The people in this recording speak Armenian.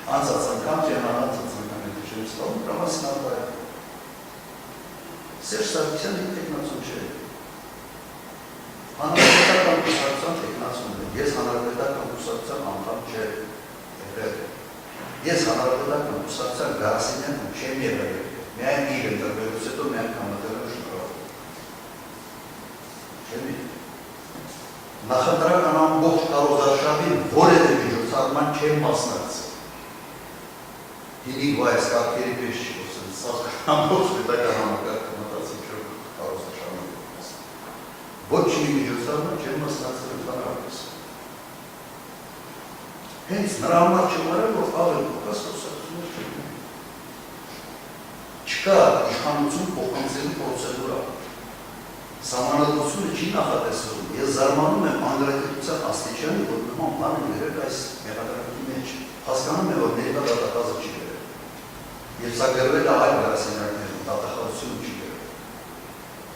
անցած անգամ ճանաչած անգամ այդ չեմ ստանում, դրամասնաբար։ Սերժ Սարգսյանը տեխնացուն չէ։ Հանրապետական կուսակցության տեխնացուն է։ Ես հանրապետական կուսակցության անդամ չէ։ Ես հանրապետական կուսակցության գարասենյակում չեմ եղել։ Միայն իր ընտրվելուց հետո միայն համատեղել շնորհով։ Չեմ եղել։ Նախընտրական ամբողջ կարողարշավին որևէ միջոցառման չեմ մասնակցել։ Հինիկ վայս կարգերի պես չի խոսել, սա ամբողջ պետական համակարգը մտածել չէ կարողարշավին մասնակցել։ Ոչ մի միջոցառման չեմ մասնակցել ընդհանրապես։ Հենց նրա համար չմարել, որ ավել կողքած խոսակցություններ չեն։ Չկա իշխանություն փոխանցելու պրոցեդուրա։ Սահմանադրությունը չի նախատեսվում, ես զարմանում եմ անգրագիտության աստիճանի, որ նման բան է գրել այս մեղադրանքի մեջ, հասկանում եմ, որ ներկա դատախազը չի գրել։ Եվ սա գրվել է այլ գրասենյակներում,